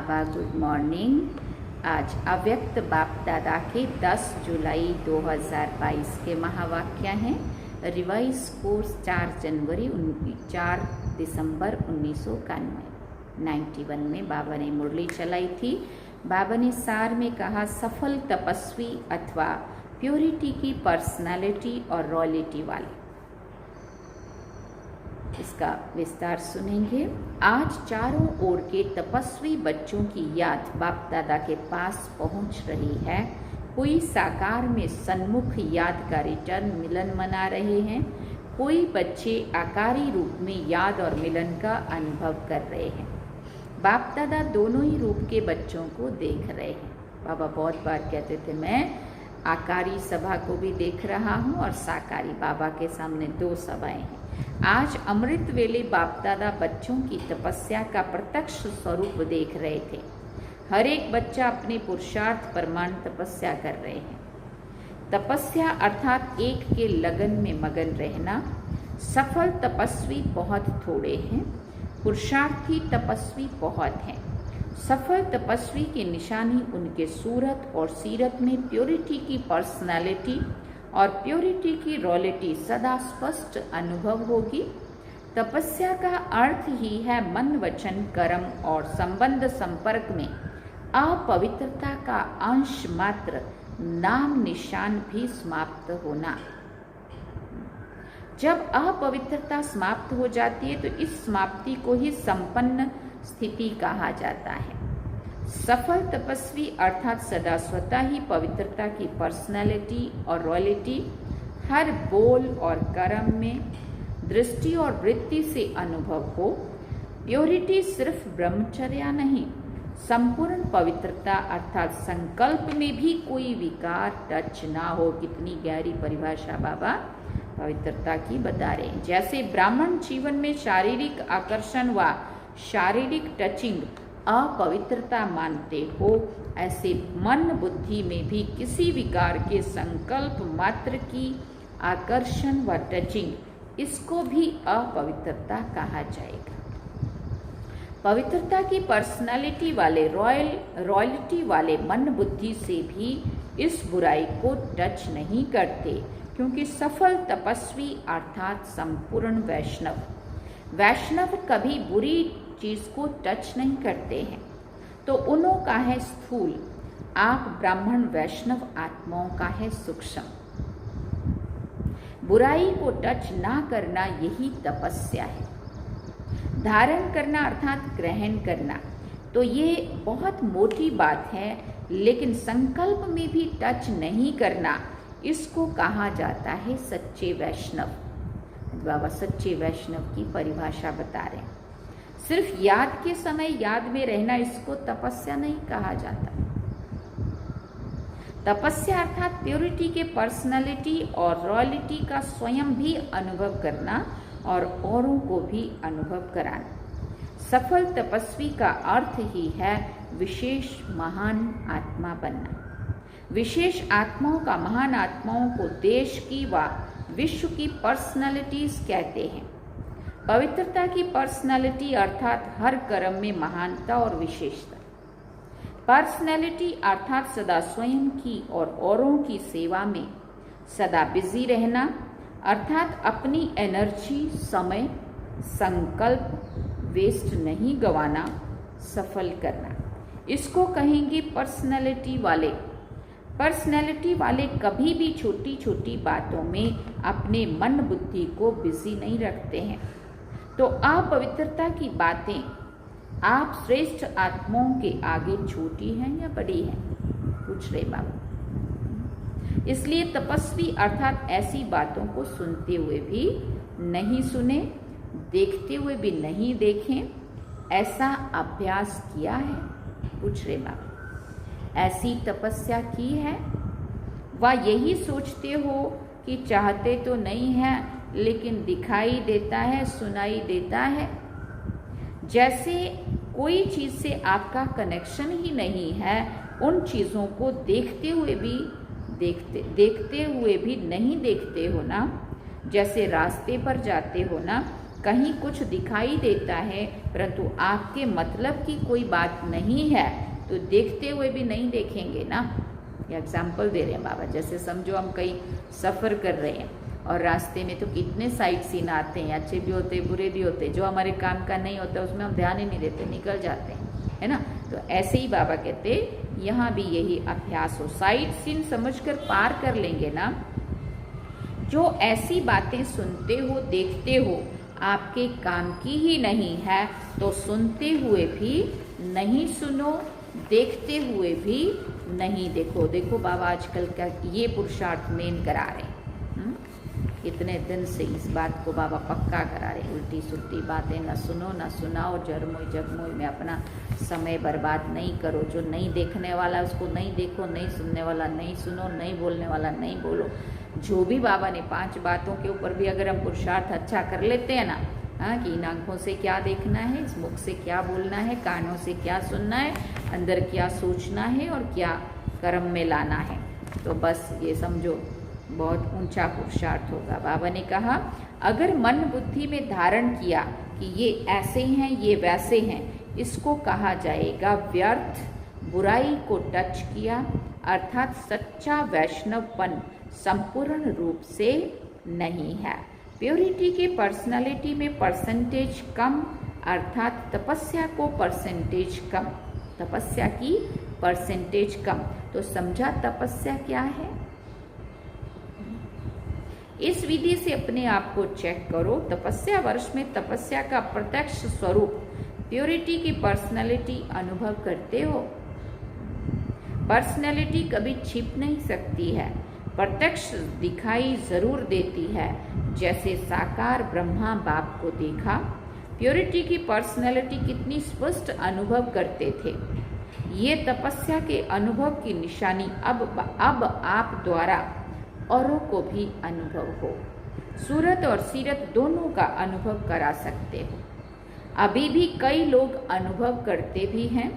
बाबा good morning. आज अव्यक्त बाप दादा के 10 जुलाई 2022 के महावाक्य हैं। रिवाइज कोर्स 4 दिसंबर 1991 में बाबा ने मुरली चलाई थी। बाबा ने सार में कहा, सफल तपस्वी अथवा प्योरिटी की पर्सनालिटी और रॉयल्टी वाले। इसका विस्तार सुनेंगे। आज चारों ओर के तपस्वी बच्चों की याद बाप दादा के पास पहुंच रही है। कोई साकार में सन्मुख याद का रिटर्न मिलन मना रहे हैं, कोई बच्चे आकारी रूप में याद और मिलन का अनुभव कर रहे हैं। बाप दादा दोनों ही रूप के बच्चों को देख रहे हैं। बाबा बहुत बार कहते थे, मैं आकारी सभा को भी देख रहा हूँ और साकारी। बाबा के सामने 2 सभाएं हैं। आज अमृत वेले बाप दादा बच्चों की तपस्या का प्रत्यक्ष स्वरूप देख रहे थे। हर एक बच्चा अपने पुरुषार्थ प्रमाण तपस्या कर रहे हैं। तपस्या अर्थात एक के लगन में मगन रहना। सफल तपस्वी बहुत थोड़े हैं, पुरुषार्थी तपस्वी बहुत हैं। सफल तपस्वी की निशानी उनके सूरत और सीरत में प्योरिटी की पर्सनालिटी और प्योरिटी की रॉयल्टी सदा स्पष्ट अनुभव होगी। तपस्या का अर्थ ही है मन वचन कर्म और संबंध संपर्क में अपवित्रता का अंश मात्र नाम निशान भी समाप्त होना। जब अपवित्रता समाप्त हो जाती है तो इस समाप्ति को ही संपन्न स्थिति कहा जाता है। सफल तपस्वी अर्थात सदा स्वतः ही पवित्रता की पर्सनालिटी और रॉयल्टी हर बोल और कर्म में दृष्टि और वृत्ति से अनुभव हो। प्योरिटी सिर्फ ब्रह्मचर्या नहीं, संपूर्ण पवित्रता अर्थात संकल्प में भी कोई विकार टच ना हो। कितनी गहरी परिभाषा बाबा पवित्रता की बता रहे हैं। जैसे ब्राह्मण जीवन में शारीरिक आकर्षण व शारीरिक टचिंग अपवित्रता मानते हो, ऐसे मन बुद्धि में भी किसी विकार के संकल्प मात्र की आकर्षण व टचिंग, इसको भी अपवित्रता कहा जाएगा। पवित्रता की पर्सनालिटी वाले रॉयल्टी वाले मन बुद्धि से भी इस बुराई को टच नहीं करते, क्योंकि सफल तपस्वी अर्थात संपूर्ण वैष्णव कभी बुरी चीज को टच नहीं करते हैं। तो उन्हों का है स्थूल, आप ब्राह्मण वैष्णव आत्माओं का है सूक्ष्म। बुराई को टच ना करना यही तपस्या है। धारण करना अर्थात ग्रहण करना, तो ये बहुत मोटी बात है, लेकिन संकल्प में भी टच नहीं करना, इसको कहा जाता है सच्चे वैष्णव। बाबा सच्चे वैष्णव की परिभाषा बता रहे हैं। सिर्फ याद के समय याद में रहना, इसको तपस्या नहीं कहा जाता। तपस्या अर्थात प्योरिटी के पर्सनालिटी और रॉयल्टी का स्वयं भी अनुभव करना और औरों को भी अनुभव कराना। सफल तपस्वी का अर्थ ही है विशेष महान आत्मा बनना। विशेष आत्माओं का महान आत्माओं को देश की व विश्व की पर्सनालिटीज कहते हैं। पवित्रता की पर्सनालिटी अर्थात हर कर्म में महानता और विशेषता। पर्सनालिटी अर्थात सदा स्वयं की और औरों की सेवा में सदा बिजी रहना, अर्थात अपनी एनर्जी, समय, संकल्प वेस्ट नहीं गंवाना, सफल करना, इसको कहेंगे पर्सनालिटी वाले। पर्सनैलिटी वाले कभी भी छोटी छोटी बातों में अपने मन बुद्धि को बिजी नहीं रखते हैं। तो अपवित्रता की बातें आप श्रेष्ठ आत्माओं के आगे छोटी हैं या बड़ी हैं, पूछ रहे बाबा। इसलिए तपस्वी अर्थात ऐसी बातों को सुनते हुए भी नहीं सुने, देखते हुए भी नहीं देखें, ऐसा अभ्यास किया है, पूछ रहे बाबा। ऐसी तपस्या की है व यही सोचते हो कि चाहते तो नहीं है लेकिन दिखाई देता है, सुनाई देता है। जैसे कोई चीज़ से आपका कनेक्शन ही नहीं है, उन चीज़ों को देखते हुए भी नहीं देखते हो ना। जैसे रास्ते पर जाते हो ना, कहीं कुछ दिखाई देता है परंतु आपके मतलब की कोई बात नहीं है तो देखते हुए भी नहीं देखेंगे ना। एग्जाम्पल दे रहे हैं बाबा, जैसे समझो हम कहीं सफ़र कर रहे हैं और रास्ते में तो कितने साइट सीन आते हैं, अच्छे भी होते हैं बुरे भी होते हैं, जो हमारे काम का नहीं होता उसमें हम ध्यान ही नहीं देते, निकल जाते हैं, है ना। तो ऐसे ही बाबा कहते यहाँ भी यही अभ्यास हो, साइट सीन समझकर पार कर लेंगे ना। जो ऐसी बातें सुनते हो देखते हो आपके काम की ही नहीं है तो सुनते हुए भी नहीं सुनो, देखते हुए भी नहीं देखो। देखो बाबा आजकल का ये पुरुषार्थ मेन करा रहे हैं। इतने दिन से इस बात को बाबा पक्का करा रहे, उल्टी सुल्टी बातें न सुनो न सुनाओ, जरमोई जगमोई में अपना समय बर्बाद नहीं करो। जो नहीं देखने वाला उसको नहीं देखो, नहीं सुनने वाला नहीं सुनो, नहीं बोलने वाला नहीं बोलो। जो भी बाबा ने 5 बातों के ऊपर भी अगर हम पुरुषार्थ अच्छा कर लेते हैं ना, हाँ, कि इन आँखों से क्या देखना है, इस मुख से क्या बोलना है, कानों से क्या सुनना है, अंदर क्या सोचना है और क्या कर्म में लाना है, तो बस ये समझो बहुत ऊंचा पुरुषार्थ होगा। बाबा ने कहा अगर मन बुद्धि में धारण किया कि ये ऐसे हैं ये वैसे हैं, इसको कहा जाएगा व्यर्थ। बुराई को टच किया अर्थात सच्चा वैष्णवपन संपूर्ण रूप से नहीं है। प्योरिटी के पर्सनालिटी में परसेंटेज कम अर्थात तपस्या को परसेंटेज कम, तपस्या की परसेंटेज कम। तो समझा तपस्या क्या है। इस विधि से अपने आप को चेक करो। तपस्या वर्ष में तपस्या का प्रत्यक्ष स्वरूप प्योरिटी की पर्सनालिटी अनुभव करते हो। पर्सनालिटी कभी छिप नहीं सकती है, प्रत्यक्ष दिखाई जरूर देती है। जैसे साकार ब्रह्मा बाप को देखा, प्योरिटी की पर्सनालिटी कितनी स्पष्ट अनुभव करते थे। ये तपस्या के अनुभव की निशानी अब आप द्वारा औरों को भी अनुभव हो। सूरत और सीरत दोनों का अनुभव करा सकते हो। अभी भी कई लोग अनुभव करते भी हैं,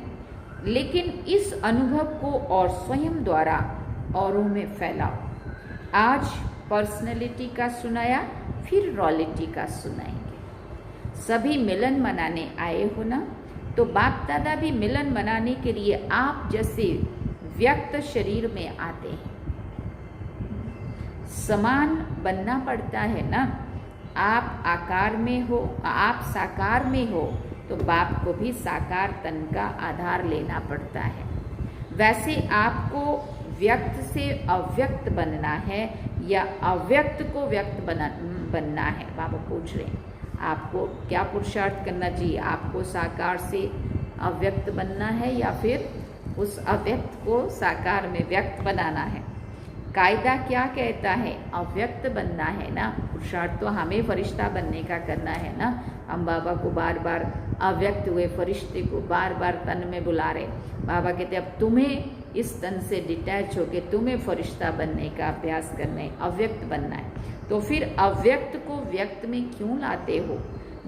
लेकिन इस अनुभव को और स्वयं द्वारा औरों में फैलाओ। आज पर्सनैलिटी का सुनाया, फिर रॉयल्टी का सुनाएंगे। सभी मिलन मनाने आए हो ना, तो बाप दादा भी मिलन मनाने के लिए आप जैसे व्यक्त शरीर में आते हैं। समान बनना पड़ता है ना। आप आकार में हो, आप साकार में हो, तो बाप को भी साकार तन का आधार लेना पड़ता है। वैसे आपको व्यक्त से अव्यक्त बनना है या अव्यक्त को व्यक्त बनना है। बाबा पूछ रहे हैं आपको क्या पुरुषार्थ करना चाहिए, आपको साकार से अव्यक्त बनना है या फिर उस अव्यक्त को साकार में व्यक्त बनाना है। कायदा क्या कहता है, अव्यक्त बनना है ना। पुरुषार्थ तो हमें फरिश्ता बनने का करना है ना। हम बाबा को बार बार अव्यक्त हुए फरिश्ते को बार बार तन में बुला रहे। बाबा कहते अब तुम्हें इस तन से डिटैच होके तुम्हें फरिश्ता बनने का अभ्यास करना है, अव्यक्त बनना है। तो फिर अव्यक्त को व्यक्त में क्यों लाते हो।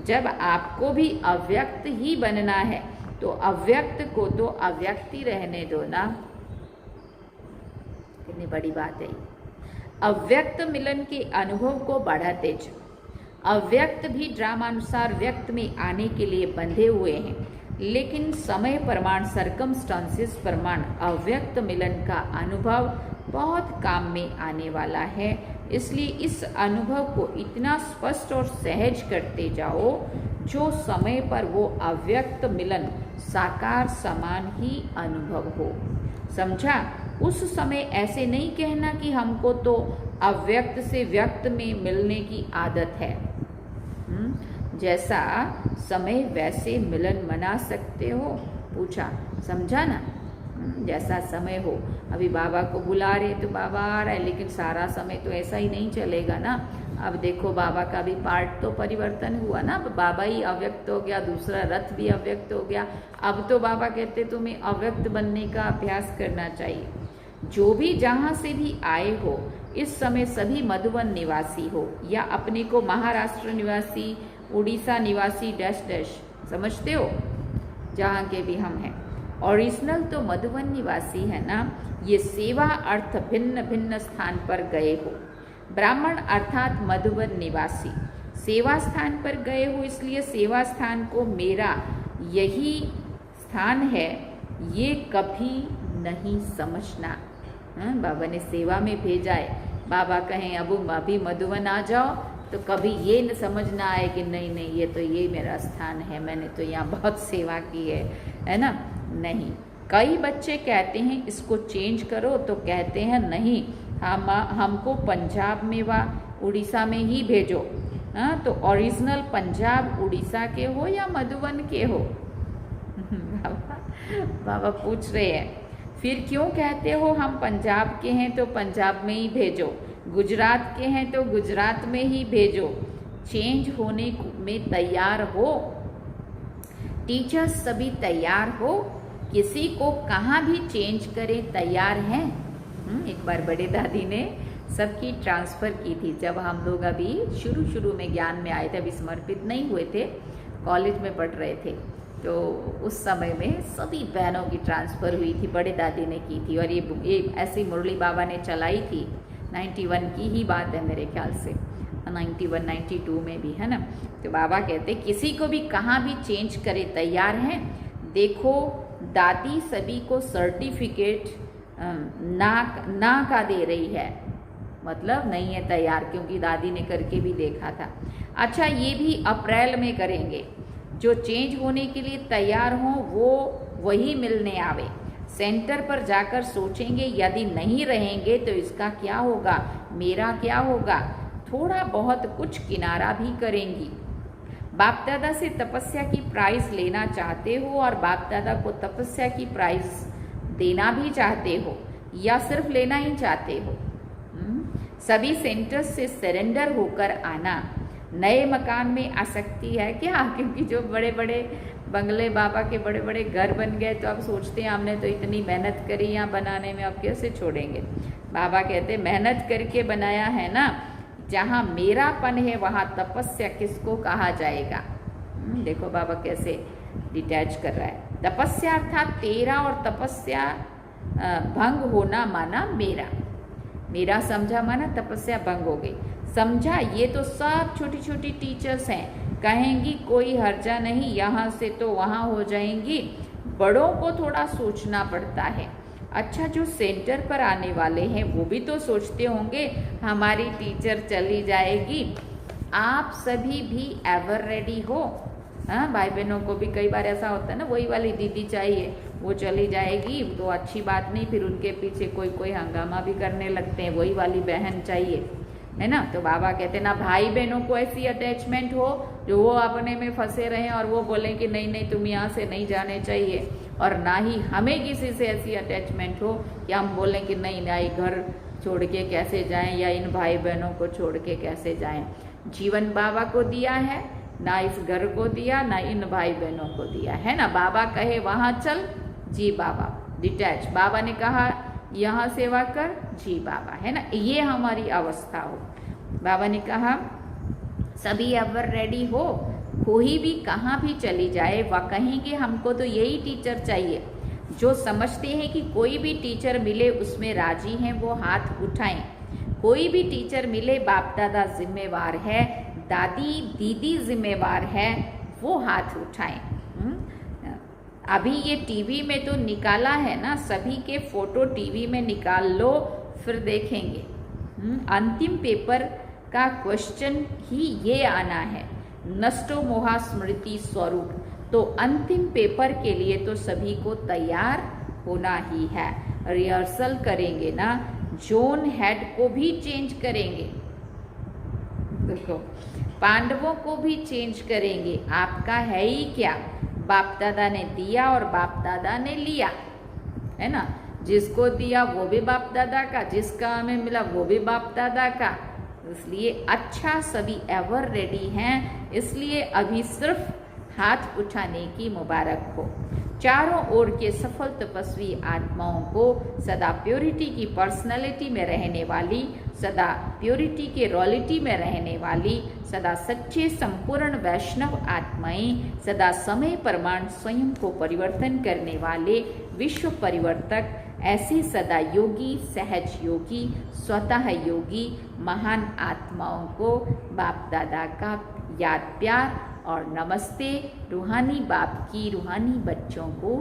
जब आपको भी अव्यक्त ही बनना है तो अव्यक्त को तो अव्यक्त ही रहने दो ना। कितनी बड़ी बात है। अव्यक्त मिलन के अनुभव को बढ़ाते जाओ। अव्यक्त भी ड्रामानुसार व्यक्त में आने के लिए बंधे हुए हैं, लेकिन समय प्रमाण सर्कमस्टांसेस प्रमाण अव्यक्त मिलन का अनुभव बहुत काम में आने वाला है। इसलिए इस अनुभव को इतना स्पष्ट और सहज करते जाओ जो समय पर वो अव्यक्त मिलन साकार समान ही अनुभव हो। समझा। उस समय ऐसे नहीं कहना कि हमको तो अव्यक्त से व्यक्त में मिलने की आदत है। जैसा समय वैसे मिलन मना सकते हो। पूछा, समझा ना। जैसा समय हो। अभी बाबा को बुला रहे तो बाबा आ रहा है, लेकिन सारा समय तो ऐसा ही नहीं चलेगा ना। अब देखो बाबा का भी पार्ट तो परिवर्तन हुआ ना। अब बाबा ही अव्यक्त हो गया, दूसरा रथ भी अव्यक्त हो गया। अब तो बाबा कहते तुम्हें अव्यक्त बनने का अभ्यास करना चाहिए। जो भी जहाँ से भी आए हो, इस समय सभी मधुबन निवासी हो या अपने को महाराष्ट्र निवासी, उड़ीसा निवासी डैश डैश समझते हो, जहाँ के भी हम हैं। ओरिजिनल तो मधुबन निवासी है ना। ये सेवा अर्थ भिन्न भिन्न स्थान पर गए हो। ब्राह्मण अर्थात मधुबन निवासी, सेवा स्थान पर गए हो इसलिए सेवा स्थान को मेरा यही स्थान है, ये कभी नहीं समझना। बाबा ने सेवा में भेजा है, बाबा कहें अब अभी मधुबन आ जाओ, तो कभी ये न समझना आए कि नहीं नहीं ये तो ये मेरा स्थान है, मैंने तो यहाँ बहुत सेवा की है ना। नहीं, कई बच्चे कहते हैं इसको चेंज करो, तो कहते हैं नहीं हमको पंजाब में व उड़ीसा में ही भेजो। तो ओरिजिनल पंजाब उड़ीसा के हो या मधुबन के हो? बाबा पूछ रहे हैं, फिर क्यों कहते हो हम पंजाब के हैं तो पंजाब में ही भेजो, गुजरात के हैं तो गुजरात में ही भेजो। चेंज होने में तैयार हो, टीचर्स सभी तैयार हो, किसी को कहाँ भी चेंज करे तैयार हैं। एक बार बड़े दादी ने सबकी ट्रांसफ़र की थी, जब हम लोग अभी शुरू में ज्ञान में आए थे, अभी समर्पित नहीं हुए थे, कॉलेज में पढ़ रहे थे, तो उस समय में सभी बहनों की ट्रांसफ़र हुई थी, बड़े दादी ने की थी। और ये ऐसी मुरली बाबा ने चलाई थी, 91 की ही बात है मेरे ख्याल से, 91 92 में भी, है ना। तो बाबा कहते किसी को भी कहाँ भी चेंज करे तैयार हैं। देखो दादी सभी को सर्टिफिकेट ना का दे रही है, मतलब नहीं है तैयार, क्योंकि दादी ने करके भी देखा था। अच्छा, ये भी अप्रैल में करेंगे, जो चेंज होने के लिए तैयार हों वो वही मिलने आवे। सेंटर पर जाकर सोचेंगे यदि नहीं रहेंगे तो इसका क्या होगा, मेरा क्या होगा, थोड़ा बहुत कुछ किनारा भी करेंगी। बाप दादा से तपस्या की प्राइज लेना चाहते हो और बाप दादा को तपस्या की प्राइज देना भी चाहते हो, या सिर्फ लेना ही चाहते हो? सभी सेंटर्स से सरेंडर होकर आना। नए मकान में आसक्ति है क्या? क्योंकि जो बड़े बड़े बंगले, बाबा के बड़े बड़े घर बन गए, तो अब सोचते हैं हमने तो इतनी मेहनत करी यहाँ बनाने में, अब कैसे छोड़ेंगे। बाबा कहते मेहनत करके बनाया है ना, जहाँ मेरापन है वहाँ तपस्या किसको कहा जाएगा। देखो बाबा कैसे डिटैच कर रहा है। तपस्या अर्थात तेरा और तपस्या भंग होना माना मेरा, मेरा समझा माना तपस्या भंग हो गई। समझा, ये तो सब छोटी छोटी टीचर्स हैं, कहेंगी कोई हर्जा नहीं, यहाँ से तो वहाँ हो जाएंगी। बड़ों को थोड़ा सोचना पड़ता है। अच्छा, जो सेंटर पर आने वाले हैं वो भी तो सोचते होंगे हमारी टीचर चली जाएगी। आप सभी भी एवर रेडी हो। हाँ, भाई बहनों को भी कई बार ऐसा होता है ना, वही वाली दीदी चाहिए, वो चली जाएगी तो अच्छी बात नहीं, फिर उनके पीछे कोई हंगामा भी करने लगते हैं, वही वाली बहन चाहिए, है ना। तो बाबा कहते हैं ना भाई बहनों को ऐसी अटैचमेंट हो जो वो अपने में फंसे रहें और वो बोलें कि नहीं नहीं तुम यहाँ से नहीं जाने चाहिए, और ना ही हमें किसी से ऐसी अटैचमेंट हो कि हम बोलें कि नहीं नहीं घर छोड़ के कैसे जाएं या इन भाई बहनों को छोड़ के कैसे जाएं। जीवन बाबा को दिया है, ना इस घर को दिया, ना इन भाई बहनों को दिया, है ना। बाबा कहे वहाँ चल, जी बाबा, डिटैच। बाबा ने कहा यहाँ सेवा कर, जी बाबा, है ना। ये हमारी अवस्था हो। बाबा ने कहा सभी एवर रेडी हो, कोई भी कहाँ भी चली जाए वह कहेंगे हमको तो यही टीचर चाहिए। जो समझते हैं कि कोई भी टीचर मिले उसमें राजी हैं वो हाथ उठाएं। कोई भी टीचर मिले बाप दादा जिम्मेवार है, दादी दीदी जिम्मेवार है, वो हाथ उठाएं। अभी ये टीवी में तो निकाला है ना, सभी के फोटो टीवी में निकाल लो, फिर देखेंगे। अंतिम पेपर का क्वेश्चन ही ये आना है, नष्टो मोहा स्मृति स्वरूप। तो अंतिम पेपर के लिए तो सभी को तैयार होना ही है। रिहर्सल करेंगे ना, जोन हेड को भी चेंज करेंगे, देखो पांडवों को भी चेंज करेंगे। आपका है ही क्या, बाप दादा ने दिया और बाप दादा ने लिया, है ना। जिसको दिया वो भी बाप दादा का, जिसका हमें मिला वो भी बाप दादा का। इसलिए अच्छा सभी एवर रेडी हैं, इसलिए अभी सिर्फ हाथ उठाने की मुबारक हो। चारों ओर के सफल तपस्वी आत्माओं को सदा प्योरिटी की पर्सनालिटी में रहने वाली, सदा प्योरिटी के रॉयल्टी में रहने वाली, सदा सच्चे संपूर्ण वैष्णव आत्माएं, सदा समय प्रमाण स्वयं को परिवर्तन करने वाले विश्व परिवर्तक ऐसे सदा योगी, सहज योगी, स्वतः योगी महान आत्माओं को बाप दादा का याद प्यार और नमस्ते। रूहानी बाप की रूहानी बच्चों को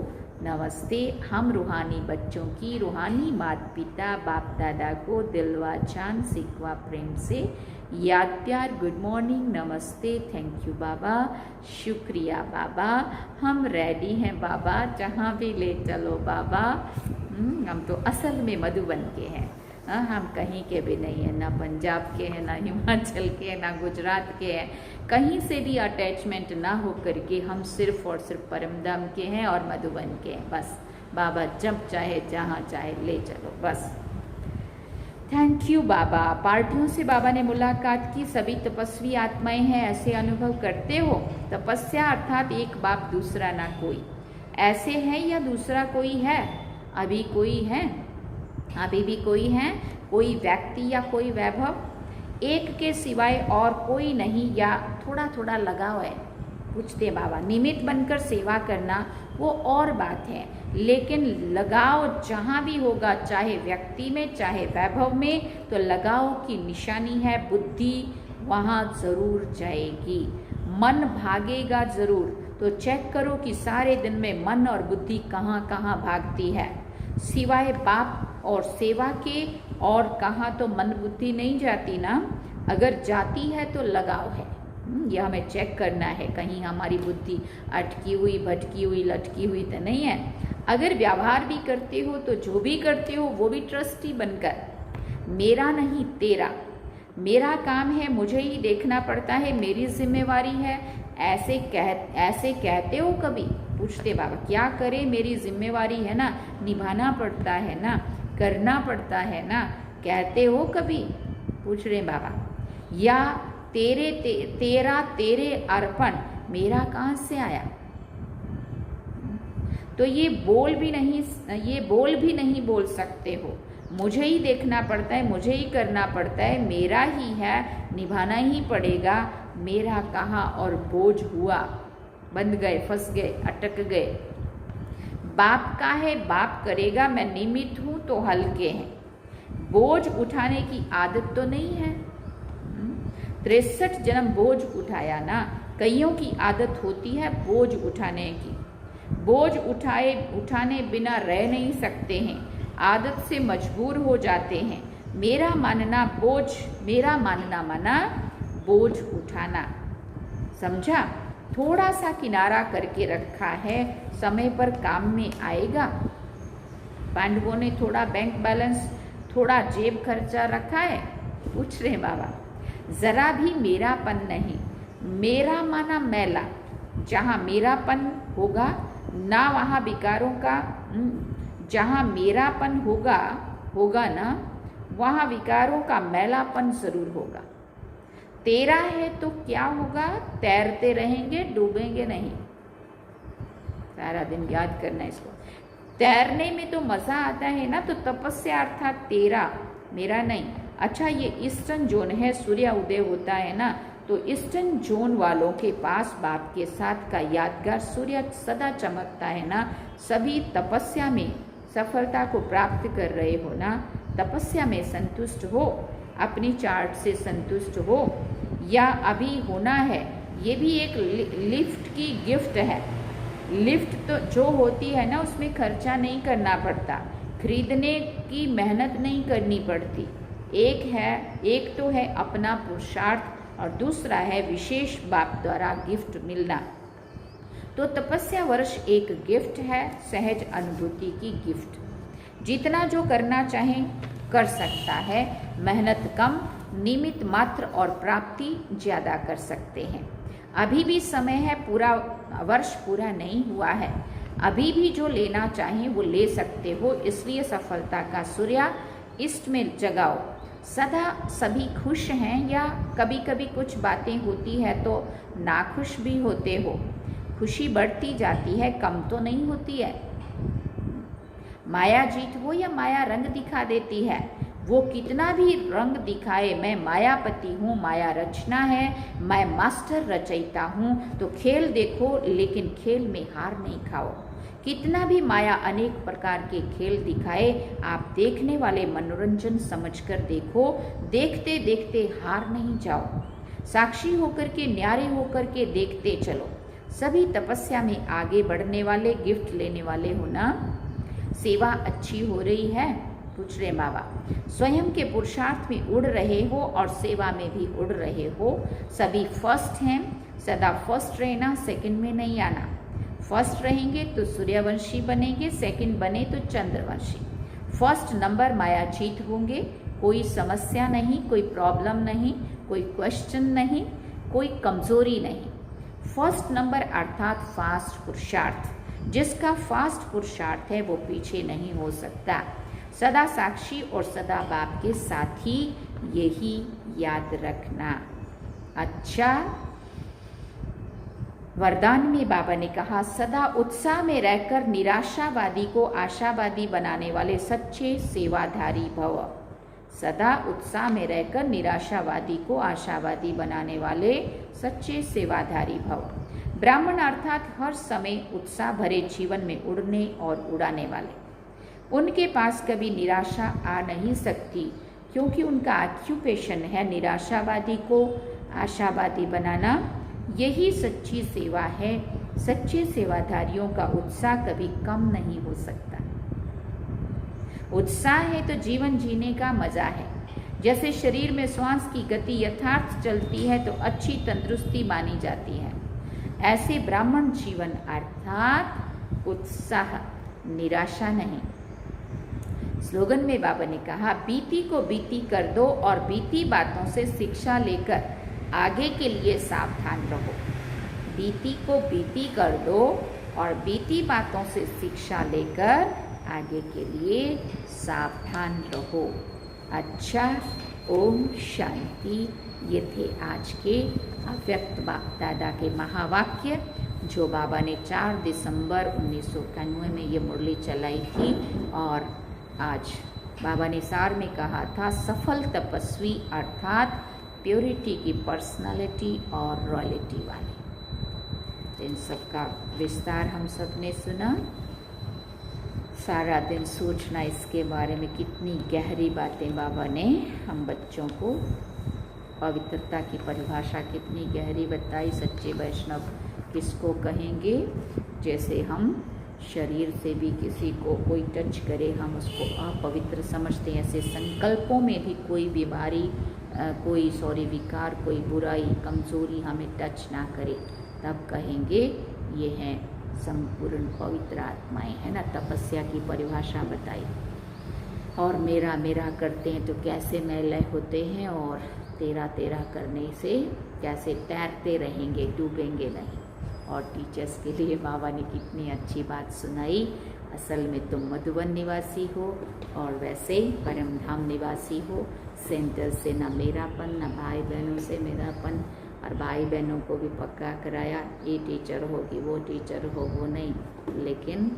नमस्ते। हम रूहानी बच्चों की रूहानी माता पिता बाप दादा को दिलवा जान सिकवा प्रेम से याद प्यार, गुड मॉर्निंग, नमस्ते, थैंक यू बाबा, शुक्रिया बाबा, हम रेडी हैं बाबा, जहाँ भी ले चलो बाबा। हम तो असल में मधुबन के हैं, हम कहीं के भी नहीं हैं, ना पंजाब के हैं, ना हिमाचल के हैं, ना गुजरात के हैं, कहीं से भी अटैचमेंट ना हो करके हम सिर्फ और सिर्फ परमधाम के हैं और मधुबन के हैं। बस बाबा जब चाहे जहाँ चाहे ले चलो बस। थैंक यू बाबा। पार्टियों से बाबा ने मुलाकात की, सभी तपस्वी आत्माएं हैं, ऐसे अनुभव करते हो? तपस्या अर्थात एक बाप दूसरा ना कोई, ऐसे है या दूसरा कोई है? अभी कोई है? अभी भी कोई है? कोई व्यक्ति या कोई वैभव? एक के सिवाय और कोई नहीं या थोड़ा थोड़ा लगाव है? पूछते बाबा। निमित्त बनकर सेवा करना वो और बात है, लेकिन लगाव जहाँ भी होगा, चाहे व्यक्ति में चाहे वैभव में, तो लगाव की निशानी है बुद्धि वहाँ जरूर जाएगी। मन भागेगा जरूर, तो चेक करो कि सारे दिन में मन और बुद्धि कहाँ कहाँ भागती है। सिवाय बाप और सेवा के और कहाँ तो मन बुद्धि नहीं जाती ना। अगर जाती है तो लगाव है, यह हमें चेक करना है, कहीं हमारी बुद्धि अटकी हुई, भटकी हुई, लटकी हुई तो नहीं है। अगर व्यवहार भी करते हो तो जो भी करते हो वो भी ट्रस्टी बनकर, मेरा नहीं तेरा, मेरा काम है, मुझे ही देखना पड़ता है, मेरी जिम्मेवारी है, ऐसे कहते हो कभी? पूछते बाबा। क्या करे, मेरी जिम्मेवारी है ना, निभाना पड़ता है ना, करना पड़ता है ना, कहते हो कभी? पूछ रहे बाबा। या तेरा तेरे अर्पण मेरा कहाँ से आया? तो ये बोल भी नहीं बोल सकते हो। मुझे ही देखना पड़ता है, मुझे ही करना पड़ता है, मेरा ही है, निभाना ही पड़ेगा, मेरा कहाँ और बोझ हुआ, बंध गए, फंस गए, अटक गए। बाप का है, बाप करेगा, मैं निमित्त हूँ तो हल्के हैं। बोझ उठाने की आदत तो नहीं है। 63 जन्म बोझ उठाया ना। कईयों की आदत होती है बोझ उठाने की, बोझ उठाने बिना रह नहीं सकते हैं, आदत से मजबूर हो जाते हैं। मेरा मानना माना बोझ उठाना। समझा? थोड़ा सा किनारा करके रखा है, समय पर काम में आएगा। पांडवों ने थोड़ा बैंक बैलेंस, थोड़ा जेब खर्चा रखा है? पूछ रहे बाबा। जरा भी मेरापन नहीं, मेरा माना मैला। जहाँ मेरापन होगा ना वहाँ विकारों का, जहाँ मेरापन होगा ना वहाँ विकारों का मैलापन जरूर होगा। तेरा है तो क्या होगा? तैरते रहेंगे, डूबेंगे नहीं। सारा दिन याद करना इसको। तैरने में तो मजा आता है ना, तो तपस्या अर्थात तेरा, मेरा नहीं। अच्छा, ये ईस्टर्न जोन है, सूर्य उदय होता है ना, तो ईस्टर्न जोन वालों के पास बाप के साथ का यादगार सूर्य सदा चमकता है ना। सभी तपस्या में सफलता को प्राप्त कर रहे हो ना, तपस्या में संतुष्ट हो, अपनी चार्ट से संतुष्ट हो या अभी होना है। ये भी एक लिफ्ट की गिफ्ट है। लिफ्ट तो जो होती है ना, उसमें खर्चा नहीं करना पड़ता, खरीदने की मेहनत नहीं करनी पड़ती। एक तो है अपना पुरुषार्थ और दूसरा है विशेष बाप द्वारा गिफ्ट मिलना। तो तपस्या वर्ष एक गिफ्ट है, सहज अनुभूति की गिफ्ट। जितना जो करना चाहे कर सकता है, मेहनत कम, निमित्त मात्र और प्राप्ति ज़्यादा कर सकते हैं। अभी भी समय है, पूरा वर्ष पूरा नहीं हुआ है, अभी भी जो लेना चाहें वो ले सकते हो। इसलिए सफलता का सूर्य ईस्ट में जगाओ। सदा सभी खुश हैं या कभी कभी कुछ बातें होती है तो नाखुश भी होते हो? खुशी बढ़ती जाती है, कम तो नहीं होती है। माया जीत हो या माया रंग दिखा देती है, वो कितना भी रंग दिखाए, मैं मायापति हूँ, माया रचना है, मैं मास्टर रचयिता हूँ। तो खेल देखो लेकिन खेल में हार नहीं खाओ। कितना भी माया अनेक प्रकार के खेल दिखाए, आप देखने वाले मनोरंजन समझकर देखो, देखते देखते हार नहीं जाओ। साक्षी होकर के, न्यारे होकर के देखते चलो। सभी तपस्या में आगे बढ़ने वाले, गिफ्ट लेने वाले हो ना। सेवा अच्छी हो रही है? पूछ रहे बाबा। स्वयं के पुरुषार्थ में उड़ रहे हो और सेवा में भी उड़ रहे हो। सभी फर्स्ट हैं, सदा फर्स्ट रहना, सेकंड में नहीं आना। फर्स्ट रहेंगे तो सूर्यवंशी बनेंगे, सेकंड बने तो चंद्रवंशी। फर्स्ट नंबर माया जीत होंगे, कोई समस्या नहीं, कोई प्रॉब्लम नहीं, कोई क्वेश्चन नहीं, कोई कमजोरी नहीं। फर्स्ट नंबर अर्थात फास्ट पुरुषार्थ, जिसका फास्ट पुरुषार्थ है वो पीछे नहीं हो सकता। सदा साक्षी और सदा बाप के साथी, यही याद रखना। अच्छा, वरदान में बाबा ने कहा, सदा उत्साह में रहकर निराशावादी को आशावादी बनाने वाले सच्चे सेवाधारी भव। सदा उत्साह में रहकर निराशावादी को आशावादी बनाने वाले सच्चे सेवाधारी भव। ब्राह्मण अर्थात हर समय उत्साह भरे जीवन में उड़ने और उड़ाने वाले। उनके पास कभी निराशा आ नहीं सकती, क्योंकि उनका ऑक्यूपेशन है निराशावादी को आशावादी बनाना। यही सच्ची सेवा है। सच्चे सेवाधारियों का उत्साह कभी कम नहीं हो सकता। उत्साह है तो जीवन जीने का मजा है। जैसे शरीर में श्वास की गति यथार्थ चलती है तो अच्छी तंदुरुस्ती मानी जाती है, ऐसे ब्राह्मण जीवन अर्थात उत्साह, निराशा नहीं। स्लोगन में बाबा ने कहा, बीती को बीती कर दो और बीती बातों से शिक्षा लेकर आगे के लिए सावधान रहो। बीती को बीती कर दो और बीती बातों से शिक्षा लेकर आगे के लिए सावधान रहो। अच्छा, ओम शांति। ये थे आज के अव्यक्त बाप दादा के महावाक्य, जो बाबा ने 4 दिसंबर 1991 में ये मुरली चलाई थी। और आज बाबा ने सार में कहा था, सफल तपस्वी अर्थात प्योरिटी की पर्सनालिटी और रॉयल्टी वाले। इन सब का विस्तार हम सब ने सुना। सारा दिन सोचना इसके बारे में, कितनी गहरी बातें बाबा ने हम बच्चों को, पवित्रता की परिभाषा कितनी गहरी बताई। सच्चे वैष्णव किसको कहेंगे? जैसे हम शरीर से भी किसी को कोई टच करे हम उसको अपवित्र समझते हैं, ऐसे संकल्पों में भी कोई बीमारी, कोई विकार, कोई बुराई, कमज़ोरी हमें टच ना करे, तब कहेंगे ये हैं संपूर्ण पवित्र आत्माएं, है ना। तपस्या की परिभाषा बताई। और मेरा मेरा करते हैं तो कैसे मैलय होते हैं, और तेरा तेरा करने से कैसे तैरते रहेंगे, डूबेंगे नहीं। और टीचर्स के लिए बाबा ने कितनी अच्छी बात सुनाई। असल में तुम मधुबन निवासी हो और वैसे परम धाम निवासी हो। सेंटर से ना मेरापन, ना भाई बहनों से मेरापन, और भाई बहनों को भी पक्का कराया, ये टीचर होगी, वो टीचर हो, वो नहीं, लेकिन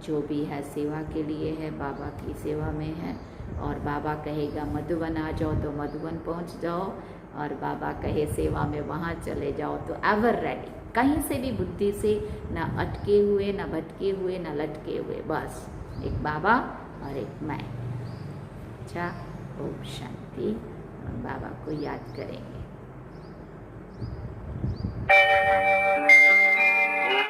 जो भी है सेवा के लिए है, बाबा की सेवा में है। और बाबा कहेगा मधुबन आ जाओ तो मधुबन पहुंच जाओ, और बाबा कहे सेवा में वहाँ चले जाओ तो एवर रेडी। कहीं से भी बुद्धि से ना अटके हुए, ना भटके हुए, ना लटके हुए, बस एक बाबा और एक मैं। अच्छा, ओम शांति। बाबा को याद करेंगे।